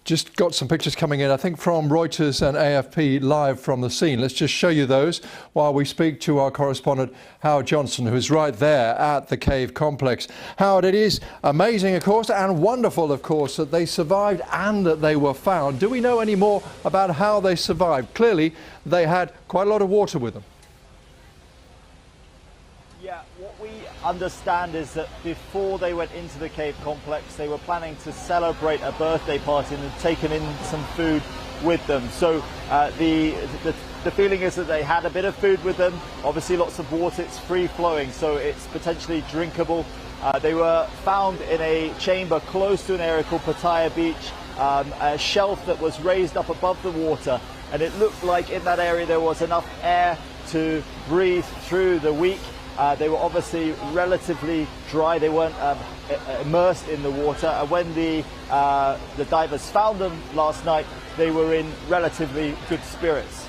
Just got some pictures coming in, I think, from Reuters and AFP live from the scene. Let's just show you those while we speak to our correspondent, Howard Johnson, who's right there at the cave complex. Howard, it is amazing, of course, and wonderful, of course, that they survived and that they were found. Do we know any more about how they survived? Clearly, they had quite a lot of water with them. Yeah, what we understand is that before they went into the cave complex, they were planning to celebrate a birthday party and had taken in some food with them. So the feeling is that they had a bit of food with them, obviously lots of water, it's free flowing, so it's potentially drinkable. They were found in a chamber close to an area called Pattaya Beach, a shelf that was raised up above the water, and it looked like in that area there was enough air to breathe through the week. They were obviously relatively dry, they weren't immersed in the water, and when the divers found them last night, they were in relatively good spirits.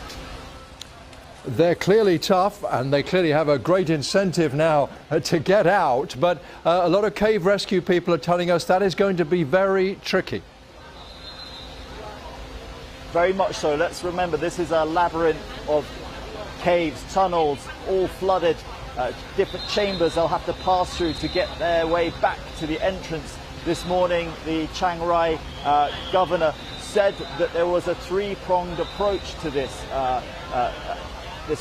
They're clearly tough, and they clearly have a great incentive now to get out, but a lot of cave rescue people are telling us that is going to be very tricky. Very much so. Let's remember, this is a labyrinth of caves, tunnels, all flooded. Different chambers they'll have to pass through to get their way back to the entrance. This morning, the Chiang Rai governor said that there was a three-pronged approach to this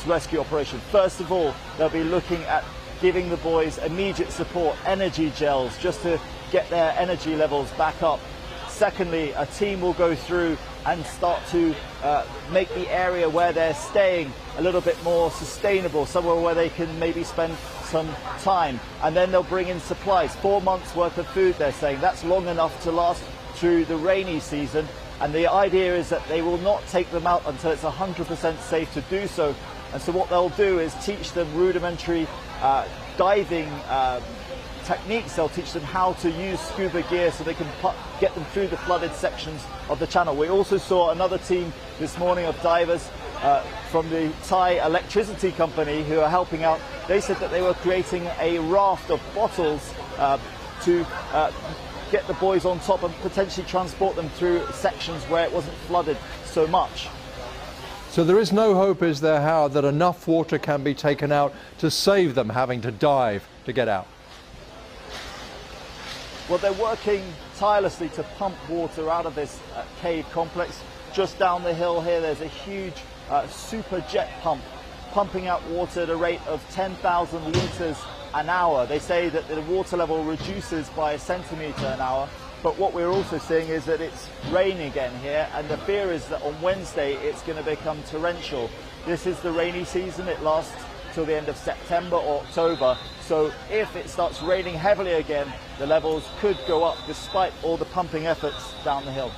rescue operation. First of all, they'll be looking at giving the boys immediate support, energy gels, just to get their energy levels back up. Secondly, a team will go through and start to make the area where they're staying a little bit more sustainable, somewhere where they can maybe spend some time. And then they'll bring in supplies, 4 months worth of food, they're saying. That's long enough to last through the rainy season. And the idea is that they will not take them out until it's 100% safe to do so. And so what they'll do is teach them rudimentary diving techniques. They'll teach them how to use scuba gear so they can get them through the flooded sections of the channel. We also saw another team this morning of divers from the Thai electricity company who are helping out. They said that they were creating a raft of bottles to get the boys on top and potentially transport them through sections where it wasn't flooded so much. So there is no hope, is there, Howard, that enough water can be taken out to save them having to dive to get out? Well, they're working tirelessly to pump water out of this cave complex. Just down the hill here, there's a huge super jet pump pumping out water at a rate of 10,000 litres an hour. They say that the water level reduces by a centimetre an hour, but what we're also seeing is that it's raining again here, and the fear is that on Wednesday it's going to become torrential. This is the rainy season, it lasts till the end of September or October. So if it starts raining heavily again, the levels could go up despite all the pumping efforts down the hill.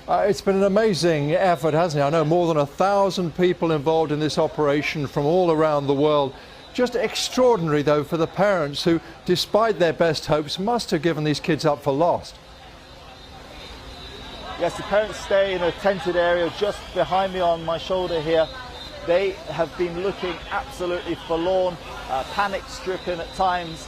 It's been an amazing effort, hasn't it? I know more than 1,000 people involved in this operation from all around the world. Just extraordinary, though, for the parents who, despite their best hopes, must have given these kids up for lost. Yes, the parents stay in a tented area just behind me on my shoulder here. They have been looking absolutely forlorn, panic-stricken at times.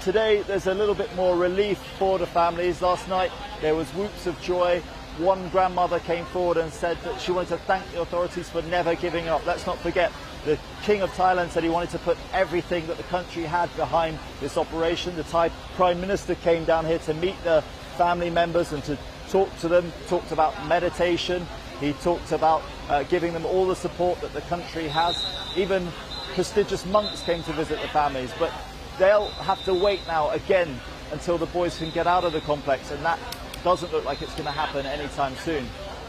Today there's a little bit more relief for the families. Last night there was whoops of joy. One grandmother came forward and said that she wanted to thank the authorities for never giving up. Let's not forget, the King of Thailand said he wanted to put everything that the country had behind this operation. The Thai Prime Minister came down here to meet the family members and to talk to them, talked about meditation. He talked about giving them all the support that the country has. Even prestigious monks came to visit the families, but they'll have to wait now again until the boys can get out of the complex, and that doesn't look like it's going to happen anytime soon.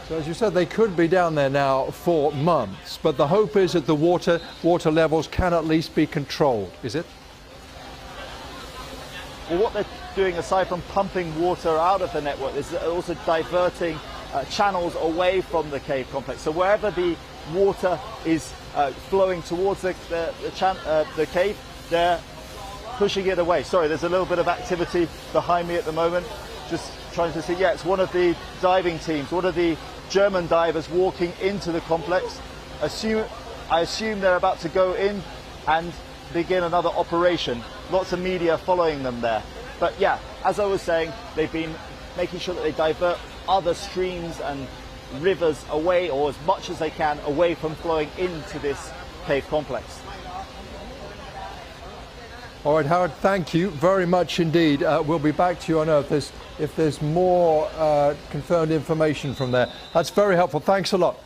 So as you said, they could be down there now for months, but the hope is that the water levels can at least be controlled, is it? Well, what they're doing, aside from pumping water out of the network, is also diverting channels away from the cave complex. So wherever the water is flowing towards the cave, they're pushing it away. Sorry, there's a little bit of activity behind me at the moment. Just trying to see, yeah, it's one of the diving teams, one of the German divers walking into the complex. I assume they're about to go in and begin another operation. Lots of media following them there. But yeah, as I was saying, they've been making sure that they divert other streams and rivers away, or as much as they can, away from flowing into this cave complex. All right, Howard, thank you very much indeed. We'll be back to you, I know, if there's more confirmed information from there. That's very helpful. Thanks a lot.